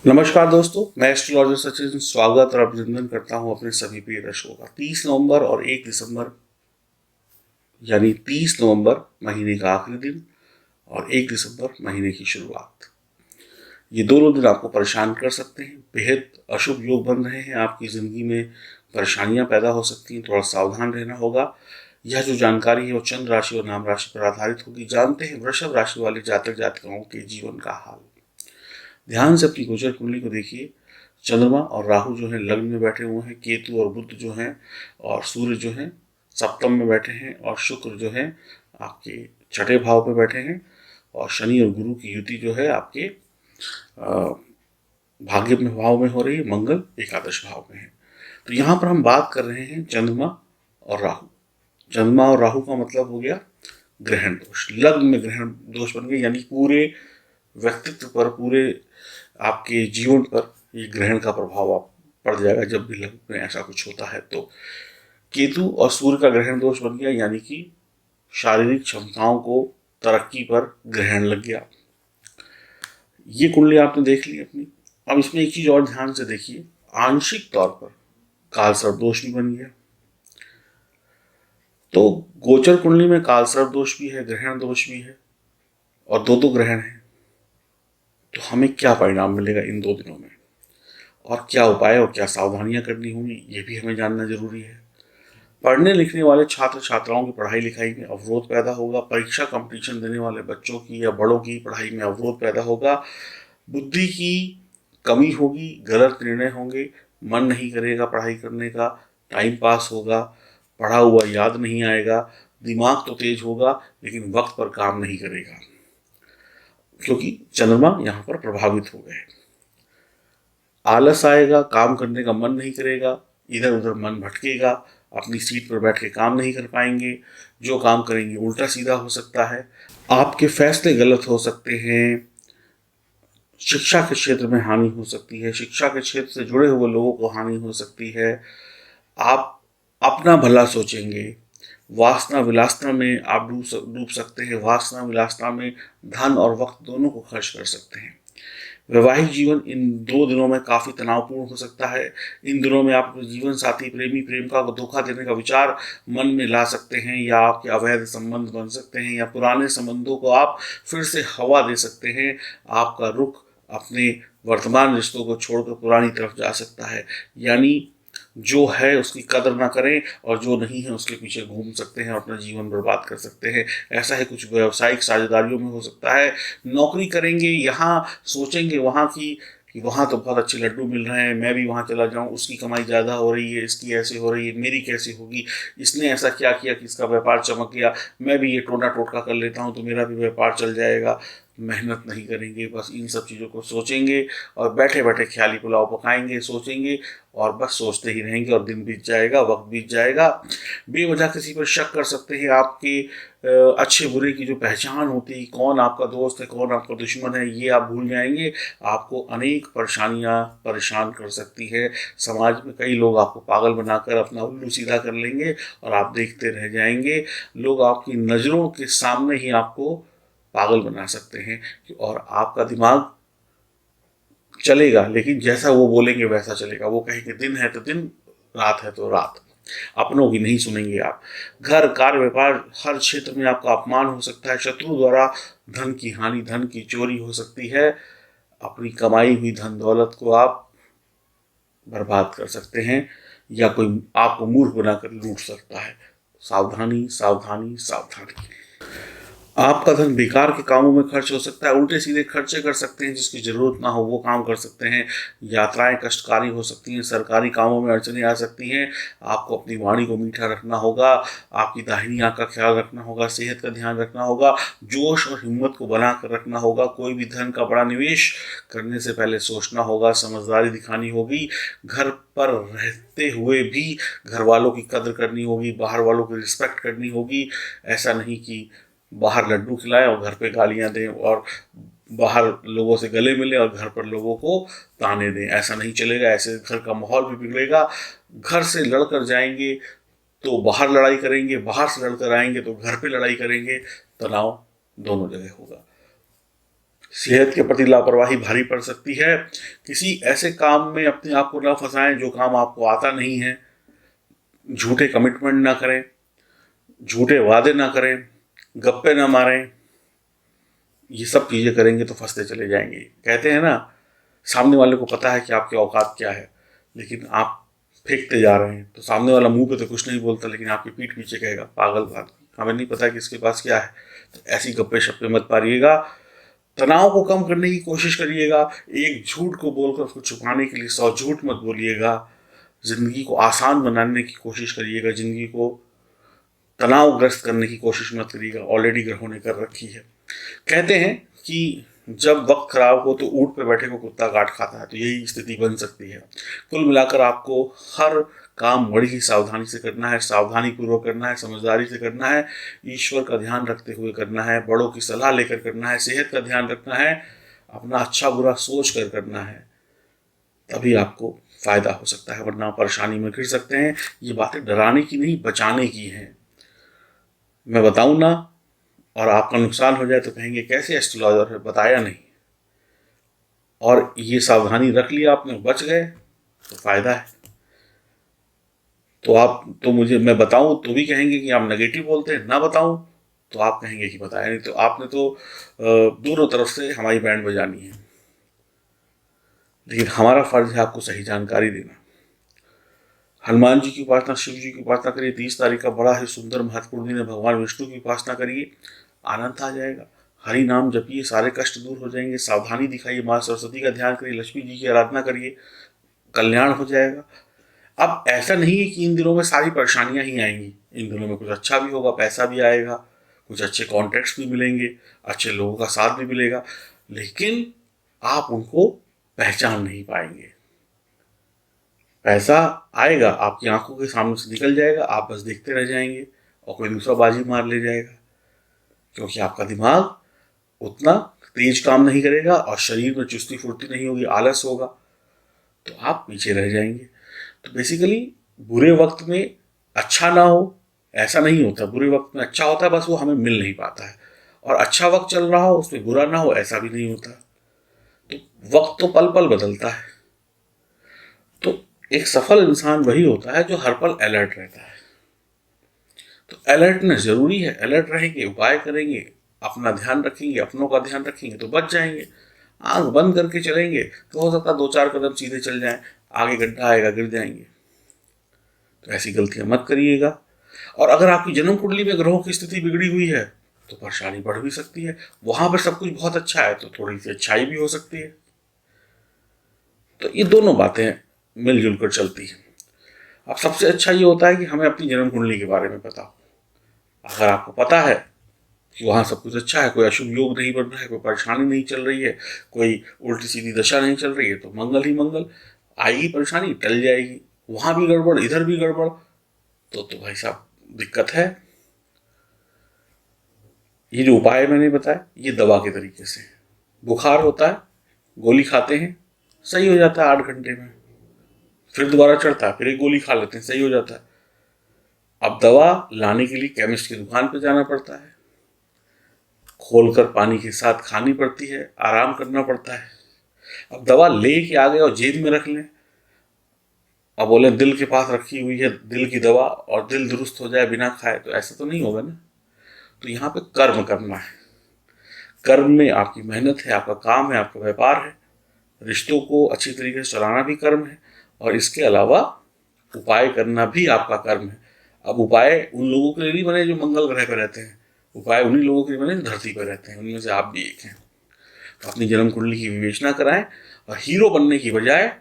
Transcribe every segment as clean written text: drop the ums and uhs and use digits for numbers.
नमस्कार दोस्तों, मैं एस्ट्रोलॉजर सचिन स्वागत और अभिनंदन करता हूं अपने सभी प्रिय दर्शकों का। 30 नवंबर और 1 दिसंबर यानी 30 नवंबर महीने का आखिरी दिन और 1 दिसंबर महीने की शुरुआत, ये दोनों दिन आपको परेशान कर सकते हैं। बेहद अशुभ योग बन रहे हैं, आपकी ज़िंदगी में परेशानियां पैदा हो सकती हैं, थोड़ा सावधान रहना होगा। यह जो जानकारी है वो चंद्र राशि और नाम राशि पर आधारित होगी। जानते हैं वृषभ राशि वाले जातक जातिकाओं के जीवन का हाल। ध्यान से अपनी गोचर कुंडली को देखिए। चंद्रमा और राहु जो है लग्न में बैठे हुए हैं, केतु और बुध जो हैं और सूर्य जो हैं सप्तम में बैठे हैं, और शुक्र जो है आपके छठे भाव पे बैठे हैं, और शनि और गुरु की युति जो है आपके भाग्य में भाव में हो रही है। मंगल एकादश भाव में है। तो यहाँ पर हम बात कर रहे हैं चंद्रमा और राहु। चंद्रमा और राहु का मतलब हो गया ग्रहण दोष। लग्न में ग्रहण दोष बन गए, यानी पूरे व्यक्तित्व पर, पूरे आपके जीवन पर ये ग्रहण का प्रभाव आप पड़ जाएगा। जब भी लग्न में ऐसा कुछ होता है तो केतु और सूर्य का ग्रहण दोष बन गया, यानी कि शारीरिक क्षमताओं को तरक्की पर ग्रहण लग गया। ये कुंडली आपने देख ली अपनी। अब इसमें एक चीज और ध्यान से देखिए, आंशिक तौर पर कालसर्प दोष भी बन गया। तो गोचर कुंडली में कालसर्प दोष भी है, ग्रहण दोष भी है, और दो ग्रहण है। तो हमें क्या परिणाम मिलेगा इन 2 दिनों में, और क्या उपाय और क्या सावधानियां करनी होंगी, ये भी हमें जानना जरूरी है। पढ़ने लिखने वाले छात्र छात्राओं की पढ़ाई लिखाई में अवरोध पैदा होगा। परीक्षा कंपटीशन देने वाले बच्चों की या बड़ों की पढ़ाई में अवरोध पैदा होगा। बुद्धि की कमी होगी, गलत निर्णय होंगे, मन नहीं करेगा पढ़ाई करने का, टाइम पास होगा, पढ़ा हुआ याद नहीं आएगा, दिमाग तो तेज होगा लेकिन वक्त पर काम नहीं करेगा, क्योंकि चंद्रमा यहाँ पर प्रभावित हो गए। आलस आएगा, काम करने का मन नहीं करेगा, इधर उधर मन भटकेगा, अपनी सीट पर बैठ के काम नहीं कर पाएंगे, जो काम करेंगे उल्टा सीधा हो सकता है, आपके फैसले गलत हो सकते हैं, शिक्षा के क्षेत्र में हानि हो सकती है, शिक्षा के क्षेत्र से जुड़े हुए लोगों को हानि हो सकती है, आप अपना भला सोचेंगे, वासना विलासना में आप डूब सकते हैं, वासना विलासना में धन और वक्त दोनों को खर्च कर सकते हैं। वैवाहिक जीवन इन 2 दिनों में काफी तनावपूर्ण हो सकता है। इन दिनों में आप अपने जीवन साथी प्रेमी प्रेमिका को धोखा देने का विचार मन में ला सकते हैं, या आपके अवैध संबंध बन सकते हैं, या पुराने संबंधों को आप फिर से हवा दे सकते हैं। आपका रुख अपने वर्तमान रिश्तों को छोड़कर पुरानी तरफ जा सकता है, यानी जो है उसकी कदर ना करें और जो नहीं है उसके पीछे घूम सकते हैं और अपना जीवन बर्बाद कर सकते हैं। ऐसा है कुछ व्यावसायिक साझेदारियों में हो सकता है। नौकरी करेंगे, यहाँ सोचेंगे वहाँ की कि वहाँ तो बहुत अच्छे लड्डू मिल रहे हैं, मैं भी वहाँ चला जाऊँ, उसकी कमाई ज़्यादा हो रही है, इसकी ऐसे हो रही है, मेरी कैसे होगी, इसने ऐसा क्या किया कि इसका व्यापार चमक गया, मैं भी ये टोना टोटका कर लेता हूँ तो मेरा भी व्यापार चल जाएगा। मेहनत नहीं करेंगे, बस इन सब चीज़ों को सोचेंगे और बैठे बैठे ख्याली पुलाव पकाएंगे, सोचेंगे और बस सोचते ही रहेंगे, और दिन बीत जाएगा, वक्त बीत जाएगा। बेवजह किसी पर शक कर सकते हैं। आपके अच्छे बुरे की जो पहचान होती है, कौन आपका दोस्त है कौन आपका दुश्मन है, ये आप भूल जाएंगे। आपको अनेक परेशानियां परेशान कर सकती है। समाज में कई लोग आपको पागल बनाकर अपना उल्लू सीधा कर लेंगे और आप देखते रह जाएंगे। लोग आपकी नज़रों के सामने ही आपको पागल बना सकते हैं, और आपका दिमाग चलेगा लेकिन जैसा वो बोलेंगे वैसा चलेगा। वो कहेंगे दिन है तो दिन, रात है तो रात, अपनों की नहीं सुनेंगे आप। घर कार्य व्यापार हर क्षेत्र में आपका अपमान हो सकता है। शत्रु द्वारा धन की हानि, धन की चोरी हो सकती है। अपनी कमाई हुई धन दौलत को आप बर्बाद कर सकते हैं, या कोई आपको मूर्ख बनाकर लूट सकता है। सावधानी सावधानी सावधानी। आपका धन बेकार के कामों में खर्च हो सकता है, उल्टे सीधे खर्चे कर सकते हैं, जिसकी जरूरत ना हो वो काम कर सकते हैं। यात्राएं कष्टकारी हो सकती हैं, सरकारी कामों में अड़चनें आ सकती हैं। आपको अपनी वाणी को मीठा रखना होगा, आपकी दाहिनी आंख का ख्याल रखना होगा, सेहत का ध्यान रखना होगा, जोश और हिम्मत को बना कर रखना होगा। कोई भी धन का बड़ा निवेश करने से पहले सोचना होगा, समझदारी दिखानी होगी। घर पर रहते हुए भी घर वालों की कदर करनी होगी, बाहर वालों की रिस्पेक्ट करनी होगी। ऐसा नहीं कि बाहर लड्डू खिलाएं और घर पे गालियां दें, और बाहर लोगों से गले मिले और घर पर लोगों को ताने दें। ऐसा नहीं चलेगा, ऐसे घर का माहौल भी बिगड़ेगा। घर से लड़कर जाएंगे तो बाहर लड़ाई करेंगे, बाहर से लड़कर आएंगे तो घर पे लड़ाई करेंगे। तनाव दोनों जगह होगा। सेहत के प्रति लापरवाही भारी पड़ सकती है। किसी ऐसे काम में अपने आप को ना फंसाएं जो काम आपको आता नहीं है। झूठे कमिटमेंट ना करें, झूठे वादे ना करें, गप्पे ना मारें। ये सब चीज़ें करेंगे तो फंसते चले जाएंगे। कहते हैं ना, सामने वाले को पता है कि आपकी औकात क्या है, लेकिन आप फेंकते जा रहे हैं। तो सामने वाला मुंह पे तो कुछ नहीं बोलता, लेकिन आपकी पीठ पीछे कहेगा, पागल आदमी, हमें नहीं पता कि इसके पास क्या है। तो ऐसी गप्पे शप्पे मत पारिएगा। तनाव को कम करने की कोशिश करिएगा। एक झूठ को बोलकर उसको छुपाने के लिए 100 झूठ मत बोलिएगा। जिंदगी को आसान बनाने की कोशिश करिएगा। जिंदगी को तनावग्रस्त करने की कोशिश मत करिएगा, ऑलरेडी ग्रहों ने कर रखी है। कहते हैं कि जब वक्त खराब हो तो ऊंट पे बैठे को कुत्ता काट खाता है, तो यही स्थिति बन सकती है। कुल मिलाकर आपको हर काम बड़ी ही सावधानी से करना है, सावधानी पूर्वक करना है, समझदारी से करना है, ईश्वर का ध्यान रखते हुए करना है, बड़ों की सलाह लेकर करना है, सेहत का ध्यान रखना है, अपना अच्छा बुरा सोच कर करना है। तभी आपको फायदा हो सकता है, वरना परेशानी में गिर सकते हैं। ये बातें डराने की नहीं, बचाने की हैं। मैं बताऊं ना और आपका नुकसान हो जाए तो कहेंगे कैसे एस्ट्रोलॉजर है, बताया नहीं। और ये सावधानी रख लिया आपने, बच गए, तो फायदा है। तो आप तो मुझे मैं बताऊं तो भी कहेंगे कि आप नेगेटिव बोलते हैं, ना बताऊं तो आप कहेंगे कि बताया नहीं। तो आपने तो दोनों तरफ से हमारी बैंड बजानी है। लेकिन हमारा फर्ज है आपको सही जानकारी देना। हनुमान जी की उपासना, शिव जी की उपासना करिए। 30 तारीख का बड़ा ही सुंदर महत्वपूर्ण दिन है। भगवान विष्णु की उपासना करिए, आनंद आ जाएगा। हरि नाम जपिए, सारे कष्ट दूर हो जाएंगे। सावधानी दिखाइए, माँ सरस्वती का ध्यान करिए, लक्ष्मी जी की आराधना करिए, कल्याण हो जाएगा। अब ऐसा नहीं है कि इन दिनों में सारी परेशानियां ही आएंगी। इन दिनों में कुछ अच्छा भी होगा, पैसा भी आएगा, कुछ अच्छे कॉन्ट्रैक्ट्स भी मिलेंगे, अच्छे लोगों का साथ भी मिलेगा, लेकिन आप उनको पहचान नहीं पाएंगे। पैसा आएगा, आपकी आंखों के सामने से निकल जाएगा, आप बस देखते रह जाएंगे और कोई दूसरा बाजी मार ले जाएगा, क्योंकि आपका दिमाग उतना तेज काम नहीं करेगा और शरीर में चुस्ती फुर्ती नहीं होगी, आलस होगा, तो आप पीछे रह जाएंगे। तो बेसिकली बुरे वक्त में अच्छा ना हो ऐसा नहीं होता। बुरे वक्त में अच्छा होता है, बस वो हमें मिल नहीं पाता है। और अच्छा वक्त चल रहा हो उसमें बुरा ना हो ऐसा भी नहीं होता। तो वक्त तो पल पल बदलता है। तो एक सफल इंसान वही होता है जो हर पल अलर्ट रहता है। तो अलर्टनेस जरूरी है। अलर्ट रहेंगे, उपाय करेंगे, अपना ध्यान रखेंगे, अपनों का ध्यान रखेंगे तो बच जाएंगे। आंख बंद करके चलेंगे तो हो सकता है 2-4 कदम सीधे चल जाएं, आगे गड्ढा आएगा, गिर जाएंगे। तो ऐसी गलतियां मत करिएगा। और अगर आपकी जन्म कुंडली में ग्रहों की स्थिति बिगड़ी हुई है तो परेशानी बढ़ भी सकती है। वहां पर सब कुछ बहुत अच्छा है तो थोड़ी सी अच्छाई भी हो सकती है। तो ये दोनों बातें मिलजुल कर चलती हैं। अब सबसे अच्छा ये होता है कि हमें अपनी जन्म कुंडली के बारे में पता हो। अगर आपको पता है कि वहाँ सब कुछ अच्छा है, कोई अशुभ योग नहीं बन रहा है, कोई परेशानी नहीं चल रही है, कोई उल्टी सीधी दशा नहीं चल रही है, तो मंगल ही मंगल। आएगी परेशानी, टल जाएगी। वहाँ भी गड़बड़, इधर भी गड़बड़, तो भाई साहब दिक्कत है। ये जो उपाय मैंने बताया ये दवा के तरीके से। बुखार होता है, गोली खाते हैं, सही हो जाता है 8 घंटे में। फिर दोबारा चढ़ता है, फिर एक गोली खा लेते हैं, सही हो जाता है। अब दवा लाने के लिए केमिस्ट की दुकान पर जाना पड़ता है, खोलकर पानी के साथ खानी पड़ती है, आराम करना पड़ता है। अब दवा ले के आ गए और जेब में रख लें, अब बोले दिल के पास रखी हुई है दिल की दवा और दिल दुरुस्त हो जाए बिना खाए, तो ऐसा तो नहीं होगा ना। तो यहाँ पे कर्म करना है। कर्म में आपकी मेहनत है, आपका काम है, आपका व्यापार है, रिश्तों को अच्छी तरीके से चलाना भी कर्म है, और इसके अलावा उपाय करना भी आपका कर्म है। अब उपाय उन लोगों के लिए नहीं बने जो मंगल ग्रह पर रहते हैं, उपाय उन्हीं लोगों के लिए बने जो धरती पर रहते हैं, उनमें से आप भी एक हैं। तो अपनी जन्म कुंडली की विवेचना कराएं और हीरो बनने की बजाय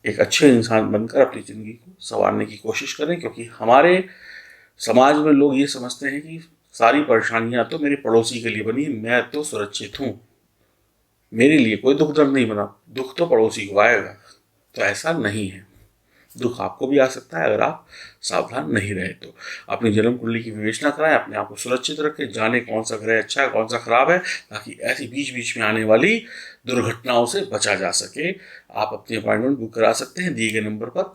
एक अच्छे इंसान बनकर अपनी जिंदगी को संवारने की कोशिश करें। क्योंकि हमारे समाज में लोग ये समझते हैं कि सारी परेशानियां तो मेरे पड़ोसी के लिए बनी, मैं तो सुरक्षित हूं, मेरे लिए कोई दुख दर्द नहीं बना, दुख तो पड़ोसी को आएगा। तो ऐसा नहीं है, दुख आपको भी आ सकता है अगर आप सावधान नहीं रहे तो। अपनी जन्म कुंडली की विवेचना कराएं, अपने आप को सुरक्षित रखें, जाने कौन सा ग्रह अच्छा है, कौन सा खराब है, ताकि ऐसी बीच बीच में आने वाली दुर्घटनाओं से बचा जा सके। आप अपनी अपॉइंटमेंट बुक करा सकते हैं दिए गए नंबर पर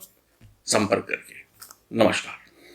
संपर्क करके। नमस्कार।